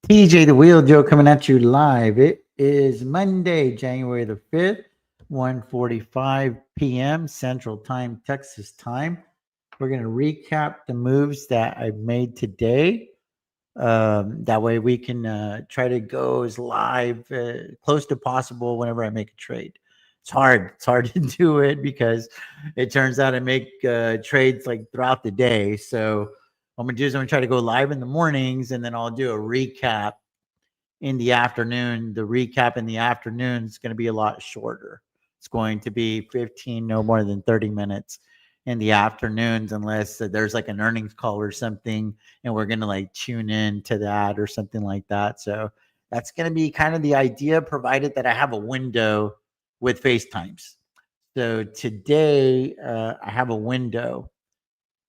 TJ the Wheel Joe coming at you live. It is Monday, January the 5th, 1:45 p.m. Central Time, Texas time. We're going to recap the moves that I've made today. That way we can try to go as live, close to possible whenever I make a trade. It's hard. It's hard to do it because it turns out I make trades like throughout the day. So what I'm gonna do is I'm gonna try to go live in the mornings, and then I'll do a recap in the afternoon. The recap in the afternoon is going to be a lot shorter. It's going to be 15, no more than 30 minutes in the afternoons, unless there's like an earnings call or something, and we're going to like tune in to that or something like that. So that's going to be kind of the idea, provided that I have a window with FaceTimes. So today I have a window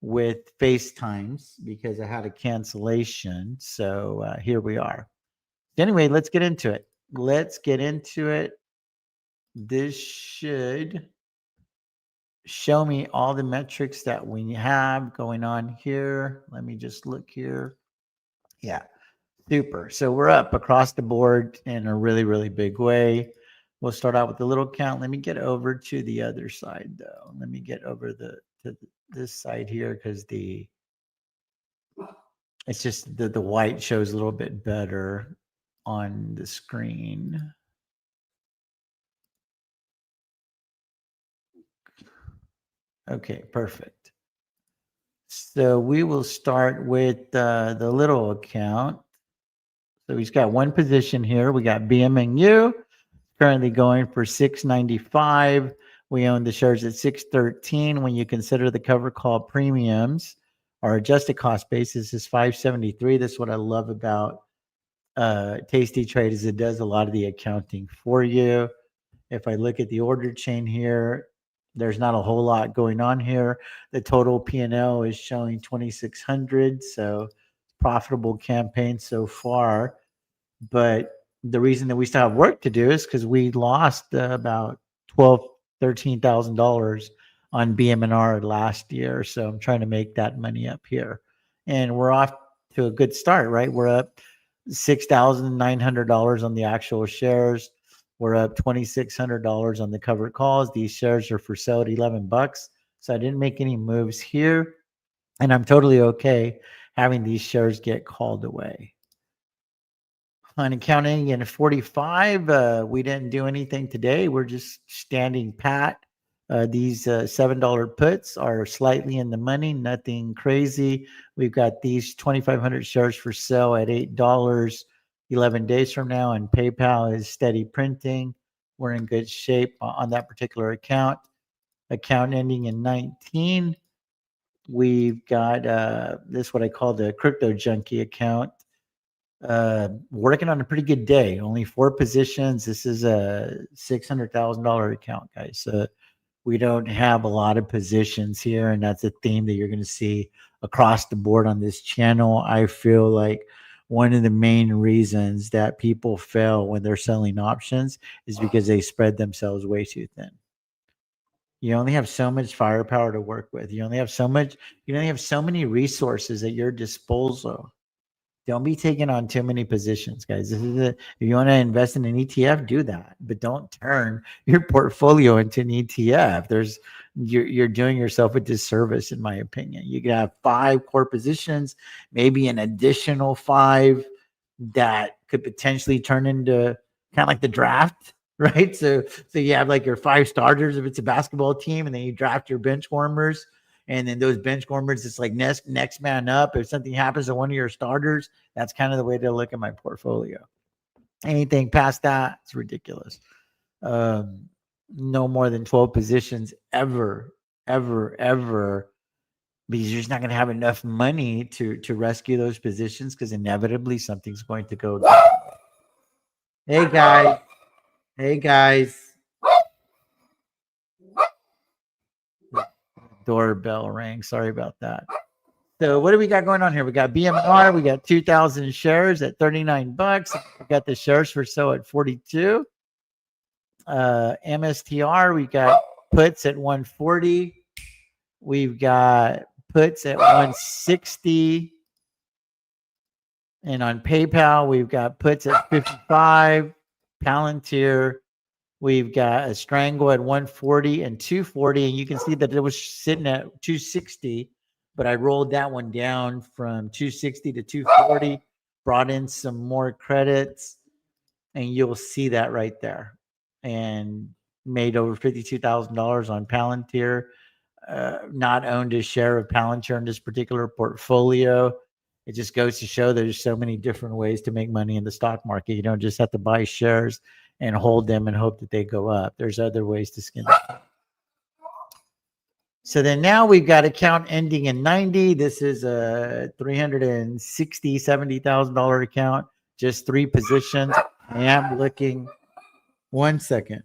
with FaceTimes because I had a cancellation. So here we are. Anyway, let's get into it. Let's get into it. This should show me all the metrics that we have going on here. Let me just look here. Yeah, super. So we're up across the board in a really, really big way. We'll start out with the little count. Let me get over to the other side, though. Let me get over to this side here because it's just the white shows a little bit better on the screen. Okay, perfect. So we will start with the little account. So he's got one position here. We got BMNU currently going for 695. We own the shares at 613. When you consider the cover call premiums, our adjusted cost basis is 573. That's what I love about Tasty Trade is it does a lot of the accounting for you. If I look at the order chain here, there's not a whole lot going on here. The total P&L is showing 2,600, so profitable campaign so far. But the reason that we still have work to do is because we lost about $13,000 on BM&R last year. So I'm trying to make that money up here, and we're off to a good start, right? We're up $6,900 on the actual shares. We're up $2,600 on the covered calls. These shares are for sale at $11. So I didn't make any moves here. And I'm totally okay having these shares get called away. On accounting in 45, we didn't do anything today. We're just standing pat. These $7 puts are slightly in the money, nothing crazy. We've got these 2,500 shares for sale at $8 11 days from now, and PayPal is steady printing. We're in good shape on that particular account. Account ending in 19. We've got this, what I call the CryptoJunkie account. Working on a pretty good day. Only 4 positions. This is a $600,000 account, guys. We don't have a lot of positions here, and that's a theme that you're going to see across the board on this channel. I feel like one of the main reasons that people fail when they're selling options is because they spread themselves way too thin. You only have so much firepower to work with. You only have so many resources at your disposal. Don't be taking on too many positions, guys. If you want to invest in an ETF, do that, but don't turn your portfolio into an ETF. You're doing yourself a disservice, in my opinion. You can have 5 core positions, maybe an additional 5 that could potentially turn into kind of like the draft, right? So you have like your 5 starters if it's a basketball team, and then you draft your bench warmers. And then those bench warmers, it's like next man up. If something happens to one of your starters, that's kind of the way to look at my portfolio. Anything past that, it's ridiculous. No more than 12 positions ever, because you're just not going to have enough money to rescue those positions, because inevitably something's going to go down. Hey guys. Doorbell rang. Sorry about that. So what do we got going on here? We got BMR. We got 2,000 shares at $39. We got the shares for sale at 42. MSTR. We got puts at 140. We've got puts at 160. And on PayPal, we've got puts at 55, Palantir. We've got a strangle at 140 and 240. And you can see that it was sitting at 260, but I rolled that one down from 260 to 240, brought in some more credits, and you'll see that right there. And made over $52,000 on Palantir. Not owned a share of Palantir in this particular portfolio. It just goes to show there's so many different ways to make money in the stock market. You don't just have to buy shares and hold them and hope that they go up. There's other ways to skin it. So then now we've got account ending in 90. This is a $360,000, $70,000 account, just 3 positions. I am looking, 1 second.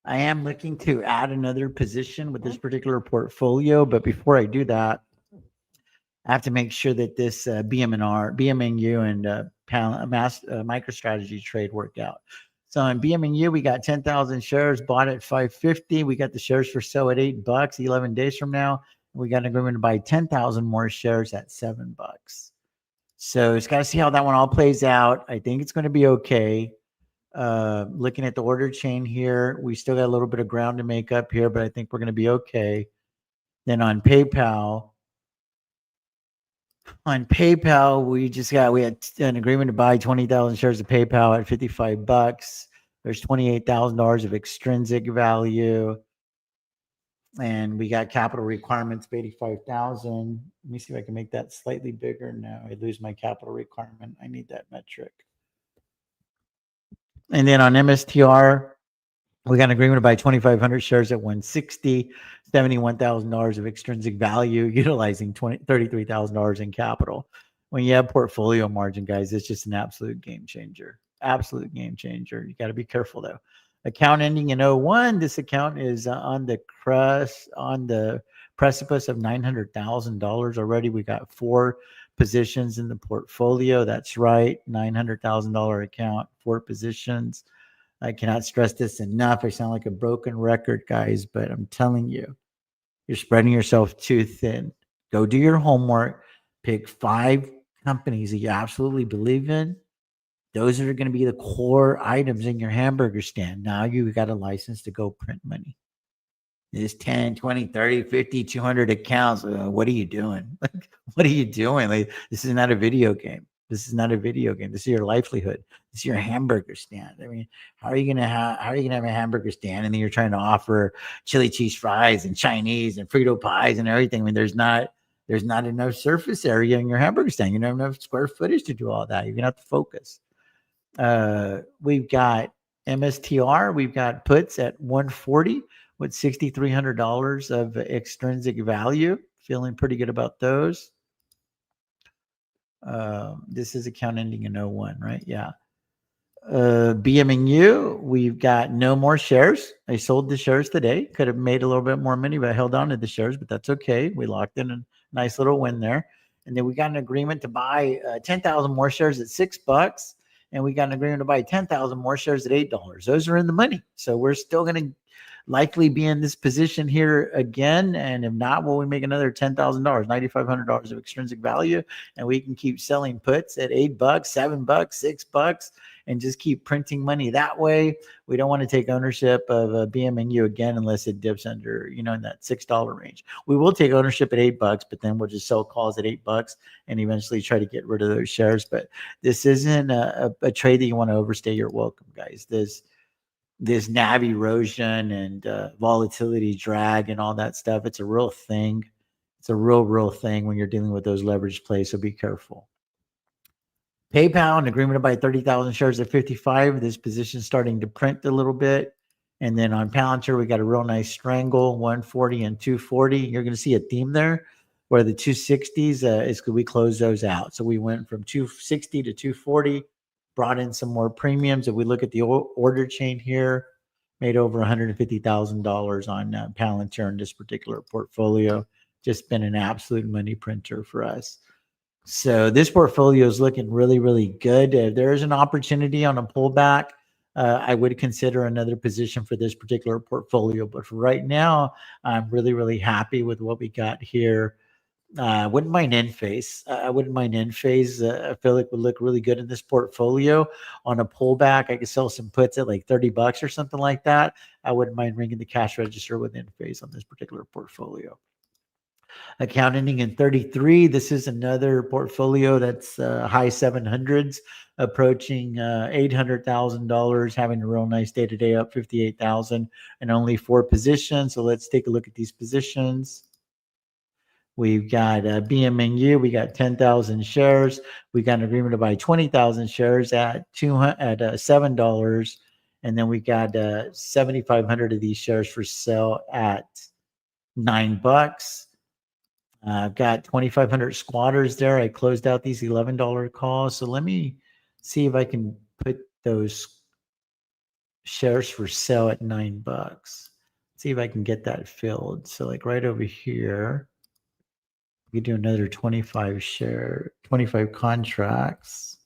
I am looking to add another position with this particular portfolio, but before I do that, I have to make sure that this BMNU, and MicroStrategy trade worked out. So in BMNU, we got 10,000 shares bought at 550. We got the shares for sale at $8, 11 days from now. We got an agreement to buy 10,000 more shares at $7. So it's got to see how that one all plays out. I think it's going to be okay. Looking at the order chain here, we still got a little bit of ground to make up here, but I think we're going to be okay. Then on PayPal, we had an agreement to buy 20,000 shares of PayPal at $55. There's $28,000 of extrinsic value, and we got capital requirements of 85,000. Let me see if I can make that slightly bigger. No, I lose my capital requirement. I need that metric. And then on MSTR, we got an agreement to buy 2,500 shares at 160, $71,000 of extrinsic value, utilizing $33,000 in capital. When you have portfolio margin, guys, it's just an absolute game changer. Absolute game changer. You got to be careful though. Account ending in 01. This account is on the precipice of $900,000 already. We got 4 positions in the portfolio. That's right, $900,000 account, 4 positions. I cannot stress this enough. I sound like a broken record, guys, but I'm telling you, you're spreading yourself too thin. Go do your homework. Pick 5 companies that you absolutely believe in. Those are going to be the core items in your hamburger stand. Now you've got a license to go print money. There's 10, 20, 30, 50, 200 accounts. What are you doing? What are you doing? Like, this is not a video game. This is not a video game. This is your livelihood. This is your hamburger stand. I mean, how are you gonna have a hamburger stand and then you're trying to offer chili cheese fries and Chinese and Frito pies and everything? I mean, there's not enough surface area in your hamburger stand. You don't have enough square footage to do all that. You're gonna have to focus. We've got MSTR. We've got puts at 140 with $6,300 of extrinsic value. Feeling pretty good about those. This is account ending in 01, right? Yeah. BMU, we've got no more shares. I sold the shares today. Could have made a little bit more money, but I held on to the shares, but that's okay. We locked in a nice little win there. And then we got an agreement to buy 10,000 more shares at $6. And we got an agreement to buy 10,000 more shares at $8. Those are in the money. So we're still going to likely be in this position here again. And if not, well, we make another $10,000, $9,500 of extrinsic value. And we can keep selling puts at $8, $7, $6, and just keep printing money that way. We don't want to take ownership of a BMNU again unless it dips under, in that $6 range. We will take ownership at $8, but then we'll just sell calls at $8 and eventually try to get rid of those shares. But this isn't a trade that you want to overstay your welcome, guys. This NAV erosion and volatility drag and all that stuff, it's a real thing. It's a real thing when you're dealing with those leverage plays, so be careful. PayPal, an agreement to buy 30,000 shares at 55. This position starting to print a little bit. And then on Palantir, we got a real nice strangle, 140 and 240. You're going to see a theme there where the 260s is because we close those out. So we went from 260 to 240, brought in some more premiums. If we look at the order chain here, made over $150,000 on Palantir in this particular portfolio. Just been an absolute money printer for us. So this portfolio is looking really, really good. If there is an opportunity on a pullback, I would consider another position for this particular portfolio. But for right now, I'm really, really happy with what we got here. I wouldn't mind end phase. I wouldn't mind end phase. I feel like would look really good in this portfolio. On a pullback, I could sell some puts at like $30 or something like that. I wouldn't mind ringing the cash register with end phase on this particular portfolio. Account ending in 33. This is another portfolio that's high 700s, approaching $800,000, having a real nice day today, up 58,000, and only 4 positions. So let's take a look at these positions. We've got BMNU. We got 10,000 shares. We got an agreement to buy 20,000 shares at $7, and then we got 7,500 of these shares for sale at $9. I've got 2,500 squatters there. I closed out these $11 calls. So let me see if I can put those shares for sale at $9. See if I can get that filled. So like right over here, we do another 25 contracts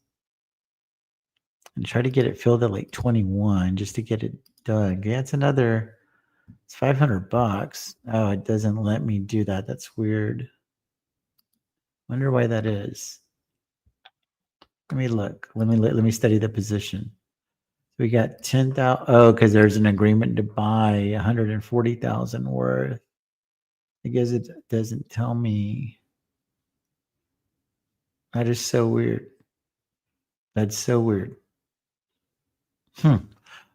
and try to get it filled at like 21 just to get it done. Yeah, it's $500. Oh, it doesn't let me do that. That's weird. Wonder why that is. Let me look. Let me study the position. We got 10,000. Oh, because there's an agreement to buy 140,000 worth. I guess it doesn't tell me. That is so weird. That's so weird.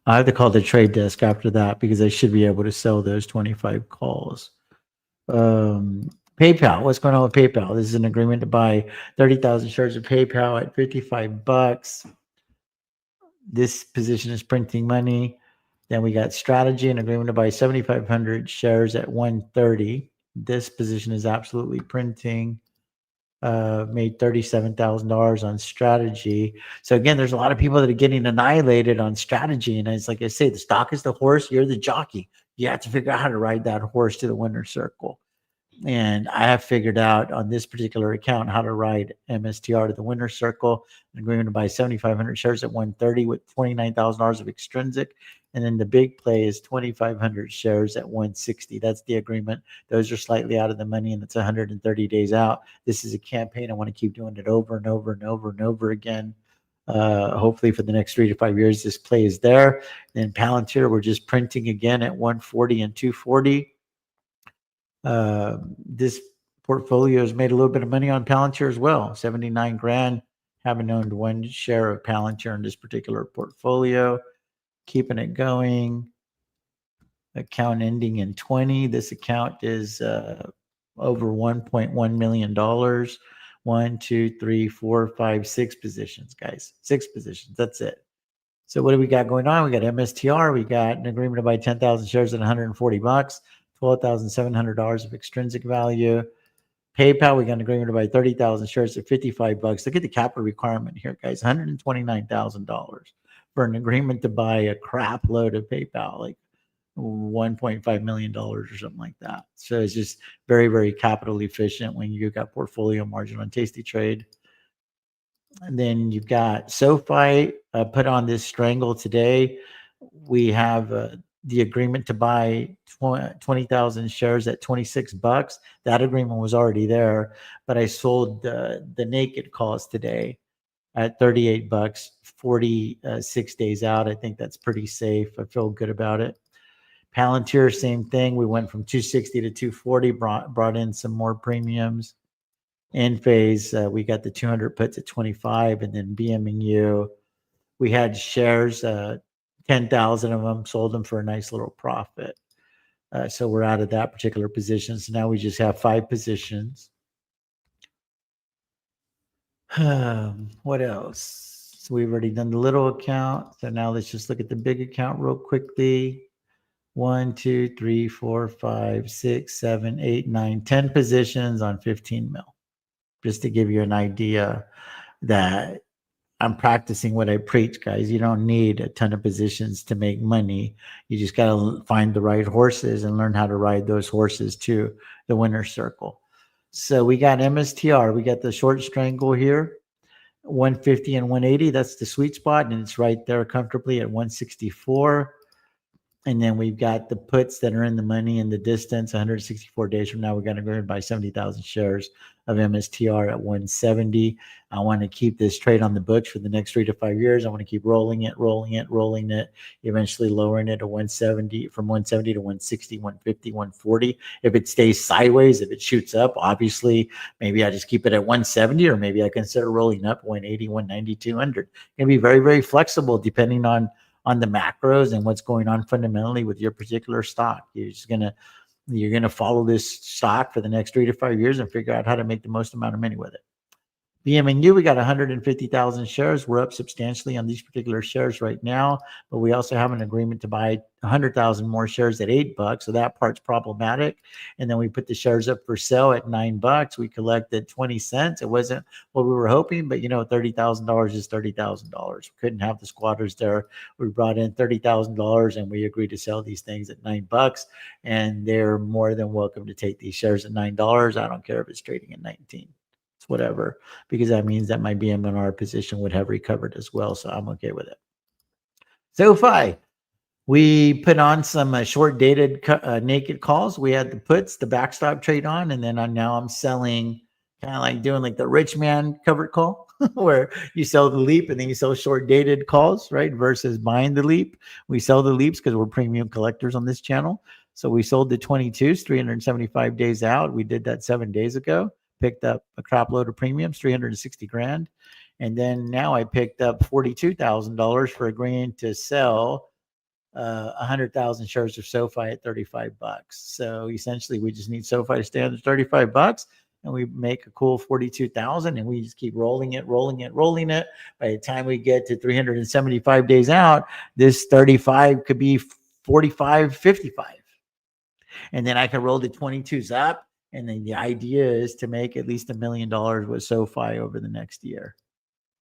I have to call the trade desk after that because I should be able to sell those 25 calls. PayPal. What's going on with PayPal? This is an agreement to buy 30,000 shares of PayPal at $55. This position is printing money. Then we got strategy, an agreement to buy 7,500 shares at 130. This position is absolutely printing. Made $37,000 on strategy. So again, there's a lot of people that are getting annihilated on strategy. And it's like I say, the stock is the horse, you're the jockey. You have to figure out how to ride that horse to the winner's circle. And I have figured out on this particular account how to ride MSTR to the winner's circle. An agreement to buy 7,500 shares at 130 with $29,000 of extrinsic. And then the big play is 2,500 shares at 160. That's the agreement. Those are slightly out of the money, and it's 130 days out. This is a campaign. I want to keep doing it over and over and over and over again. Hopefully for the next 3 to 5 years, this play is there. Then Palantir, we're just printing again at 140 and 240. This portfolio has made a little bit of money on Palantir as well. 79 grand. Haven't owned one share of Palantir in this particular portfolio. Keeping it going. Account ending in 20. This account is over $1.1 million. 1, 2, 3, 4, 5, 6 positions, guys. 6 positions. That's it. So what do we got going on? We got MSTR. We got an agreement to buy 10,000 shares at $140, $12,700 of extrinsic value. PayPal, we got an agreement to buy 30,000 shares at $55. Look at the capital requirement here, guys. $129,000 for an agreement to buy a crap load of PayPal, like $1.5 million or something like that. So it's just very, very capital efficient when you got portfolio margin on Tasty Trade. And then you've got SoFi put on this strangle today. We have the agreement to buy 20,000 shares at $26. That agreement was already there, but I sold the naked calls today at $38, 46 days out. I think that's pretty safe. I feel good about it. Palantir, same thing. We went from 260 to 240, brought in some more premiums. Enphase, we got the 200 puts at 25, and then BMU, we had shares, 10,000 of them, sold them for a nice little profit. So we're out of that particular position. So now we just have 5 positions. What else? So we've already done the little account. So now let's just look at the big account real quickly. 1, 2, 3, 4, 5, 6, 7, 8, 9, 10 positions on 15 mil. Just to give you an idea that I'm practicing what I preach, guys. You don't need a ton of positions to make money. You just got to find the right horses and learn how to ride those horses to the winner's circle. So we got MSTR. We got the short strangle here, 150 and 180. That's the sweet spot, and it's right there comfortably at 164. And then we've got the puts that are in the money in the distance. 164 days from now, we're going to go ahead and buy 70,000 shares of MSTR at 170. I want to keep this trade on the books for the next 3 to 5 years. I want to keep rolling it, eventually lowering it to 170, from 170 to 160, 150, 140. If it stays sideways, if it shoots up, obviously, maybe I just keep it at 170, or maybe I consider rolling up 180, 190, 200. It can be very, very flexible depending on the macros and what's going on fundamentally with your particular stock. You're gonna follow this stock for the next 3 to 5 years and figure out how to make the most amount of money with it. BMNU, we got 150,000 shares. We're up substantially on these particular shares right now, but we also have an agreement to buy 100,000 more shares at $8. So that part's problematic. And then we put the shares up for sale at $9. We collected 20 cents. It wasn't what we were hoping, but $30,000 is $30,000. We couldn't have the squatters there. We brought in $30,000 and we agreed to sell these things at $9. And they're more than welcome to take these shares at $9. I don't care if it's trading at 19. It's whatever, because that means that my BMNR position would have recovered as well. So I'm okay with it. SoFi, we put on some short dated naked calls. We had the puts, the backstop trade on, and then now I'm selling, kind of like doing like the rich man covered call where you sell the leap and then you sell short dated calls, right? Versus buying the leap. We sell the leaps because we're premium collectors on this channel. So we sold the 22s, 375 days out. We did that 7 days ago. Picked up a crap load of premiums, 360 grand. And then now I picked up $42,000 for agreeing to sell 100,000 shares of SoFi at $35. So essentially we just need SoFi to stay under $35 and we make a cool 42,000 and we just keep rolling it. By the time we get to 375 days out, this 35 could be 45, 55. And then I can roll the 22s up. And then the idea is to make at least $1 million with SoFi over the next year.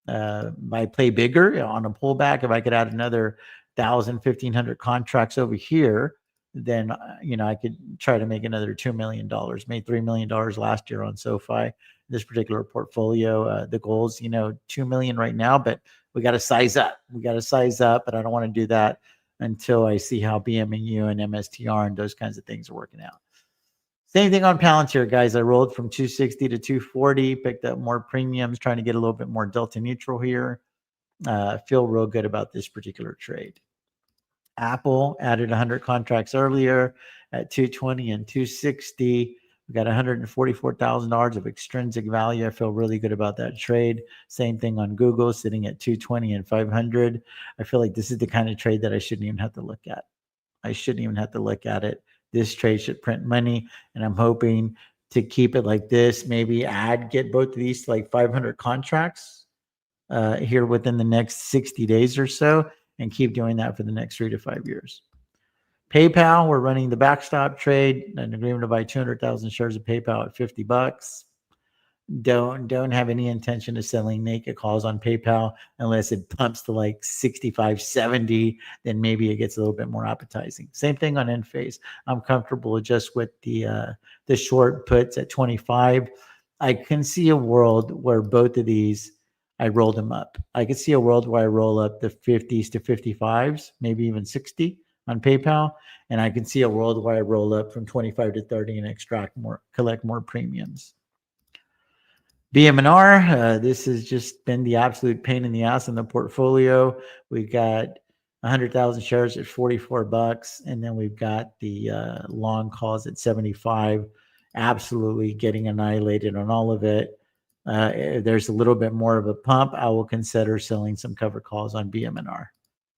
I play bigger on a pullback. If I could add another 1,000, 1,500 contracts over here, then I could try to make another $2 million. Made $3 million last year on SoFi. This particular portfolio, the goals, $2 million right now, but we got to size up. But I don't want to do that until I see how BMNU and MSTR and those kinds of things are working out. Same thing on Palantir, guys. I rolled from 260 to 240, picked up more premiums, trying to get a little bit more delta neutral here. Feel real good about this particular trade. Apple added 100 contracts earlier at 220 and 260. We got $144,000 of extrinsic value. I feel really good about that trade. Same thing on Google, sitting at 220 and 500. I feel like this is the kind of trade that I shouldn't even have to look at. This trade should print money, and I'm hoping to keep it like this. Maybe get both of these to like 500 contracts here within the next 60 days or so, and keep doing that for the next 3 to 5 years. PayPal, we're running the backstop trade, an agreement to buy 200,000 shares of PayPal at $50. Don't have any intention of selling naked calls on PayPal unless it pumps to like 65, 70, then maybe it gets a little bit more appetizing. Same thing on Enphase. I'm comfortable just with the short puts at 25. I can see a world where both of these, I roll them up. I could see a world where I roll up the 50s to 55s, maybe even 60 on PayPal. And I can see a world where I roll up from 25 to 30 and collect more premiums. BMNR, this has just been the absolute pain in the ass in the portfolio. We've got 100,000 shares at $44, and then we've got the long calls at 75. Absolutely getting annihilated on all of it. There's a little bit more of a pump. I will consider selling some cover calls on BMNR.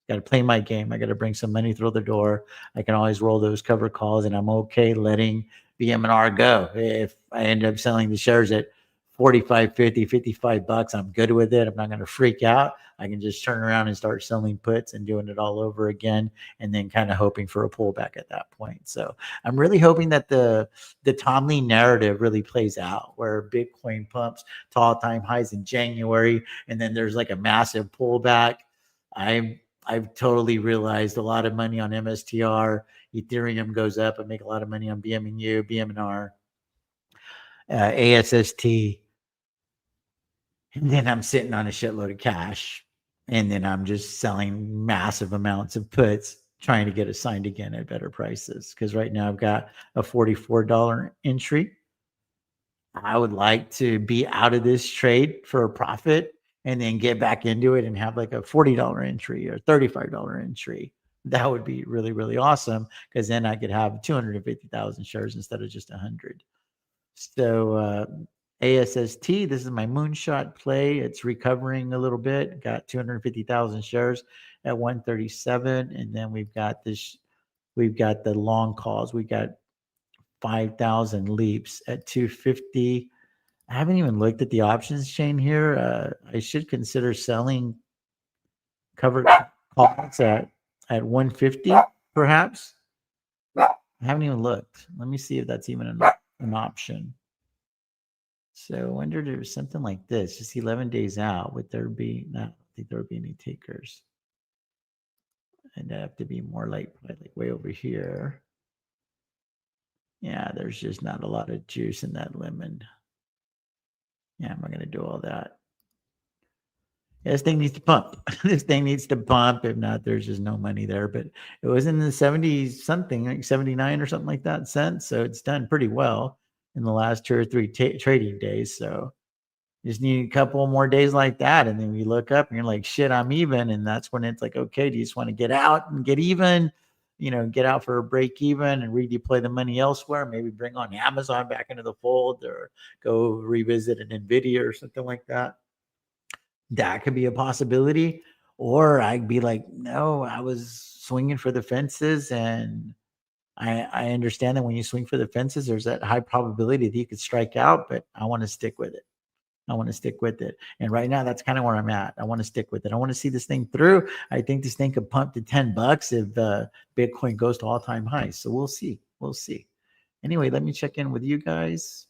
Got to play my game. I got to bring some money through the door. I can always roll those cover calls, and I'm okay letting BMNR go. If I end up selling the shares at 45, 50, $55, I'm good with it. I'm not going to freak out. I can just turn around and start selling puts and doing it all over again, and then kind of hoping for a pullback at that point. So I'm really hoping that the Tom Lee narrative really plays out, where Bitcoin pumps to all-time highs in January, and then there's like a massive pullback. I've totally realized a lot of money on MSTR. Ethereum goes up. I make a lot of money on BMNU, BMNR. ASST, and then I'm sitting on a shitload of cash, and then I'm just selling massive amounts of puts, trying to get it signed again at better prices. Because right now I've got a $44 entry. I would like to be out of this trade for a profit and then get back into it and have like a $40 entry or $35 entry. That would be really, really awesome, because then I could have 250,000 shares instead of just 100. So ASST, this is my moonshot play. It's recovering a little bit. Got 250,000 shares at 137, and then we've got this. We've got the long calls. We got 5,000 leaps at 250. I haven't even looked at the options chain here. I should consider selling covered calls at 150, perhaps. I haven't even looked. Let me see if that's even an option. So I wonder if there's something like this, just 11 days out. Would there be? No, I don't think there would be any takers. And that'd have to be more like way over here. Yeah, there's just not a lot of juice in that lemon. Yeah, I'm not going to do all that. Yeah, this thing needs to pump. This thing needs to pump. If not, there's just no money there. But it was in the 70s something, like 79 or something like that cents. So it's done pretty well in the last 2 or 3 trading days. So just need a couple more days like that. And then we look up and you're like, shit, I'm even. And that's when it's like, okay, do you just want to get out and get even? Get out for a break even and redeploy the money elsewhere? Maybe bring on Amazon back into the fold, or go revisit an NVIDIA or something like that. That could be a possibility. Or I'd be like, no, I was swinging for the fences, and I understand that when you swing for the fences, there's that high probability that you could strike out, but I want to stick with it. I want to stick with it. And right now, that's kind of where I'm at. I want to stick with it. I want to see this thing through. I think this thing could pump to $10 if Bitcoin goes to all-time highs. So we'll see. We'll see. Anyway, let me check in with you guys.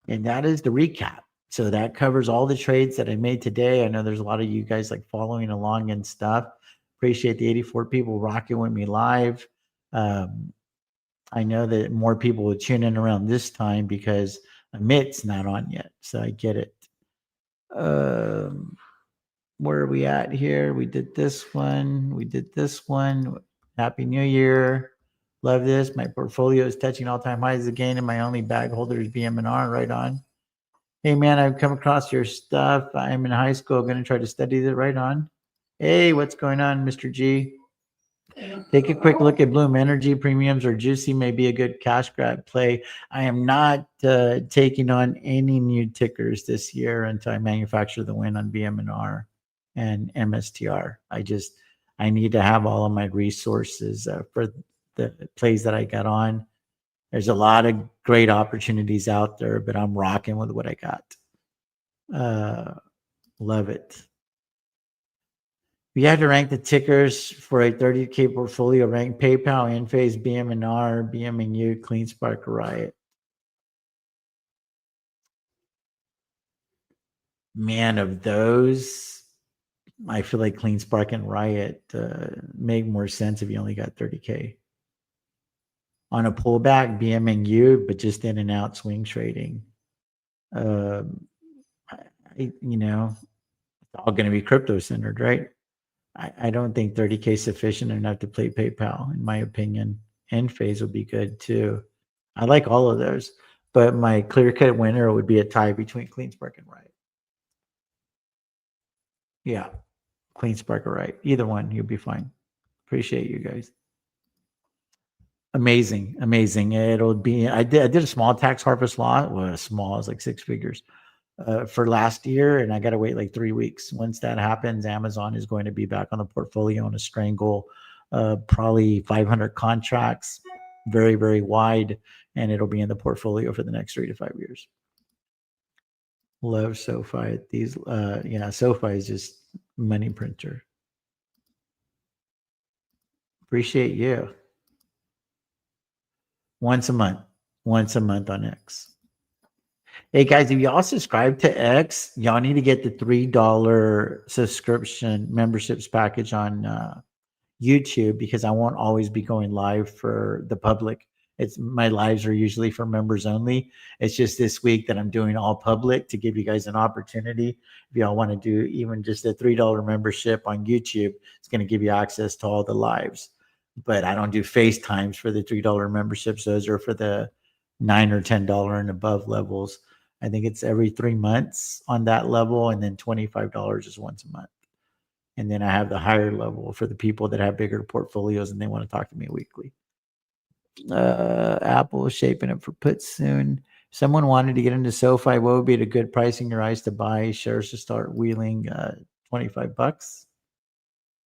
And that is the recap. So that covers all the trades that I made today. I know there's a lot of you guys like following along and stuff. Appreciate the 84 people rocking with me live. I know that more people will tune in around this time because Amit's not on yet. So I get it. Where are we at here? We did this one. We did this one. Happy New Year. Love this. My portfolio is touching all-time highs again, and my only bag holder is BM&R. Right on. Hey, man, I've come across your stuff. I'm in high school. I'm going to try to study it. Right on. Hey, what's going on, Mr. G? Take a quick look at Bloom Energy. Premiums or juicy may be a good cash grab play. I am not taking on any new tickers this year until I manufacture the win on BM&R and MSTR. I need to have all of my resources for the plays that I got on. There's a lot of great opportunities out there, but I'm rocking with what I got. Love it. We had to rank the tickers for a 30K portfolio. Rank PayPal, Enphase, BM&R, BM&U, CleanSpark, Riot. Man, of those, I feel like CleanSpark and Riot make more sense if you only got 30K. On a pullback, BM&U, but just in and out swing trading. It's all going to be crypto centered, right? I don't think 30K is sufficient enough to play PayPal, in my opinion. Enphase would be good too. I like all of those, but my clear-cut winner would be a tie between CleanSpark and Riot. Yeah, CleanSpark or Riot. Either one, you'll be fine. Appreciate you guys. Amazing. It'll be. I did a small tax harvest lot. Well, small, it's like 6 figures. For last year, and I got to wait like 3 weeks. Once that happens, Amazon is going to be back on the portfolio and a strangle, probably 500 contracts, very, very wide, and it'll be in the portfolio for the next 3 to 5 years. Love SoFi. SoFi is just money printer. Appreciate you. Once a month on X. Hey guys, if y'all subscribe to X, y'all need to get the $3 subscription memberships package on YouTube, because I won't always be going live for the public It's my lives are usually for members only. It's just this week that I'm doing all public to give you guys an opportunity. If y'all want to do even just a $3 membership on YouTube, it's going to give you access to all the lives. But I don't do FaceTimes for the $3 memberships. Those are for the $9 or $10 and above levels. I think it's every 3 months on that level, and then $25 is once a month. And then I have the higher level for the people that have bigger portfolios and they want to talk to me weekly. Apple is shaping up for put soon. Someone wanted to get into SoFi. What would be a good price in your eyes to buy shares to start wheeling? $25.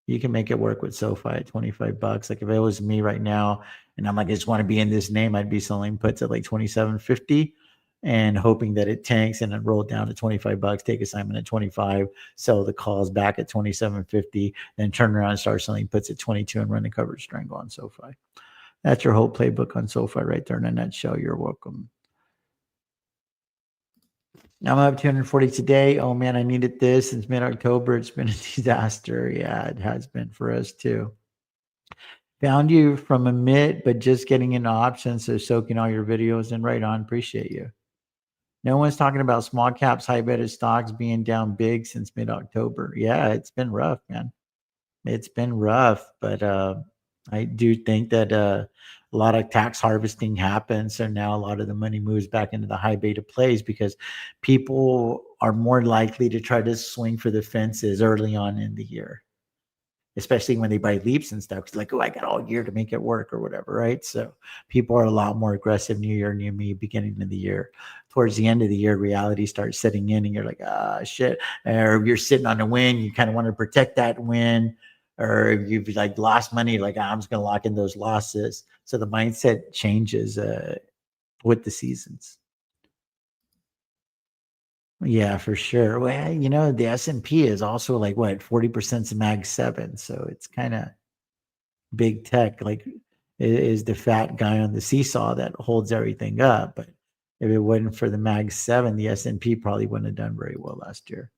You can make it work with SoFi at $25. Like if it was me right now and I'm like, I just want to be in this name, I'd be selling puts at like $27.50 and hoping that it tanks and it rolled down to $25, take assignment at 25, sell the calls back at $27.50, then turn around and start selling puts at 22 and run the coverage strangle on SoFi. That's your whole playbook on SoFi right there in a nutshell. You're welcome. I'm up 240 today. Oh man, I needed this since mid-October. It's been a disaster. Yeah, it has been for us too. Found you from a mid, but just getting into options, so soaking all your videos in. Right on. Appreciate you. No one's talking about small caps, high beta stocks being down big since mid-October. Yeah, it's been rough, man. It's been rough, but I do think that a lot of tax harvesting happens. So now a lot of the money moves back into the high beta plays because people are more likely to try to swing for the fences early on in the year, especially when they buy leaps and stuff. It's like, oh, I got all year to make it work or whatever, right? So people are a lot more aggressive new year, new me, beginning of the year. Towards the end of the year, reality starts setting in and you're like, ah, shit. Or you're sitting on a win, you kind of want to protect that win. Or if you've like lost money, like I'm just going to lock in those losses. So the mindset changes with the seasons. Yeah, for sure. Well, you know, the S&P is also like what 40% Mag 7. So it's kind of big tech, like is the fat guy on the seesaw that holds everything up. But if it wasn't for the Mag 7, the S&P probably wouldn't have done very well last year.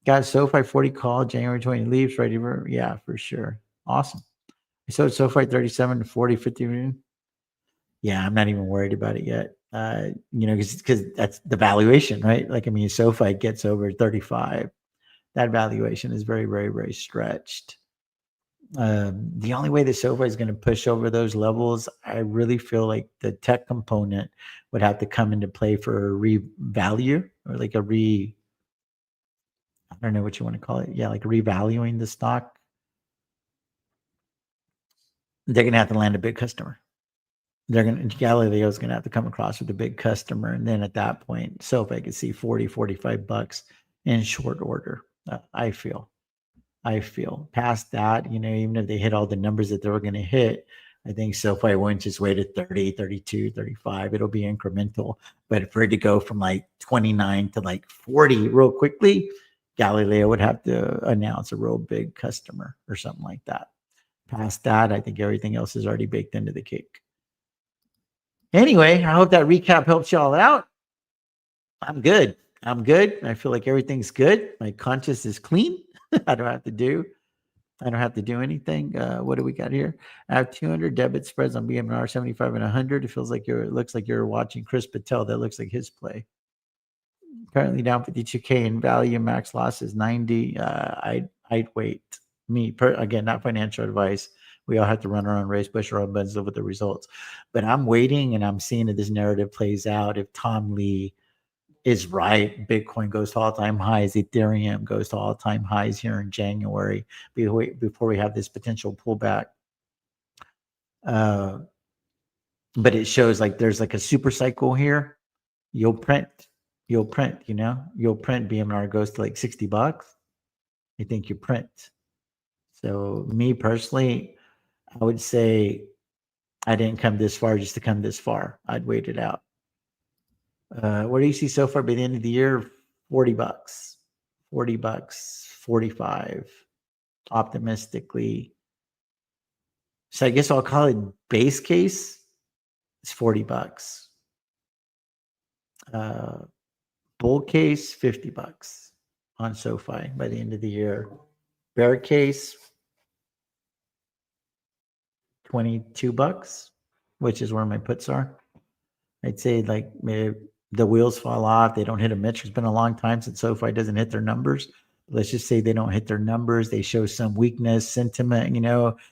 Got SoFi 40 call, January 20 leaves, ready for, yeah, for sure. Awesome. So SoFi 37 to 40, 50. Yeah, I'm not even worried about it yet. You know, because that's the valuation, right? Like, I mean, SoFi gets over 35. That valuation is very, very, very stretched. The only way that SoFi is going to push over those levels, I really feel like the tech component would have to come into play for a revalue or like a I don't know what you want to call it. Yeah, like revaluing the stock. They're going to have to land a big customer. Galileo's going to have to come across with a big customer. And then at that point, SoFi could see 40, $45 in short order. I feel past that, you know, even if they hit all the numbers that they were going to hit, I think SoFi won't just wait at 30, 32, 35. It'll be incremental. But for it to go from like 29 to like 40 real quickly, Galileo would have to announce a real big customer or something like that. Past that, I think everything else is already baked into the cake. Anyway, I hope that recap helps y'all out. I'm good. I feel like everything's good. My conscience is clean. I don't have to do anything. What do we got here? I have 200 debit spreads on BMR, 75 and 100. It looks like you're watching Chris Patel. That looks like his play. Currently down 52K in value. Max loss is 90. I'd wait. Again, not financial advice. We all have to run our own race, push our own buttons, live with the results. But I'm waiting and I'm seeing that this narrative plays out. If Tom Lee is right, Bitcoin goes to all-time highs, Ethereum goes to all-time highs here in January before we have this potential pullback. But it shows like there's like a super cycle here. You'll print, BMR goes to like $60. I think you print. So me personally, I would say I didn't come this far just to come this far. I'd wait it out. What do you see so far by the end of the year? $40, $40, 45, optimistically. So I guess I'll call it base case. It's $40. Bull case, $50 on SoFi by the end of the year. Bear case, $22. which is where my puts are. I'd say like maybe the wheels fall off. They don't hit a metric. It's been a long time since SoFi doesn't hit their numbers. Let's just say they don't hit their numbers. They show some weakness, sentiment.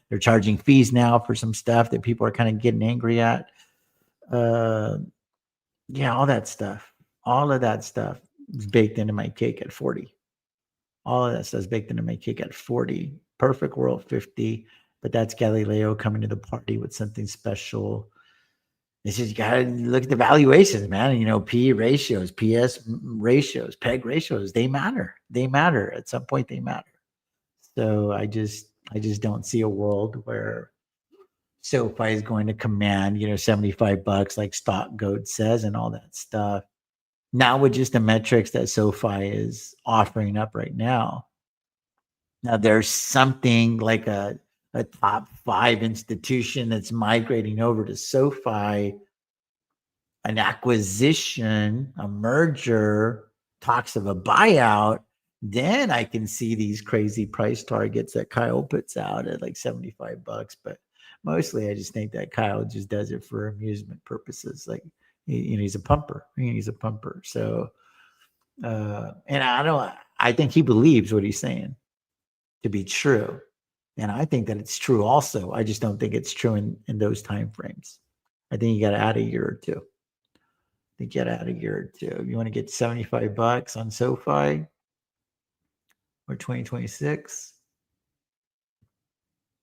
They're charging fees now for some stuff that people are kind of getting angry at. Yeah, all that stuff. All of that stuff is baked into my cake at 40. All of that stuff is baked into my cake at 40. Perfect world 50. But that's Galileo coming to the party with something special. It's just you gotta look at the valuations, man. P ratios, PS ratios, PEG ratios, they matter. They matter. At some point they matter. So I just don't see a world where SoFi is going to command, $75 like Stock Goat says and all that stuff. Now with just the metrics that SoFi is offering up right now. Now there's something like a top 5 institution that's migrating over to SoFi, an acquisition, a merger, talks of a buyout, then I can see these crazy price targets that Kyle puts out at like $75. But mostly I just think that Kyle just does it for amusement purposes. Like, he's a pumper. He's a pumper. So, and I think he believes what he's saying to be true. And I think that it's true also. I just don't think it's true in those time frames. I think you got to add a year or two. You want to get $75 on SoFi or 2026,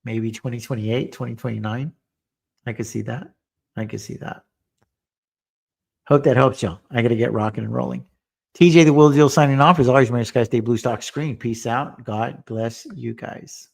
maybe 2028, 2029. I could see that. Hope that helps y'all. I got to get rocking and rolling. TJ the Will Deal signing off. As always, remember, Sky Stay Blue Stock Screen. Peace out. God bless you guys.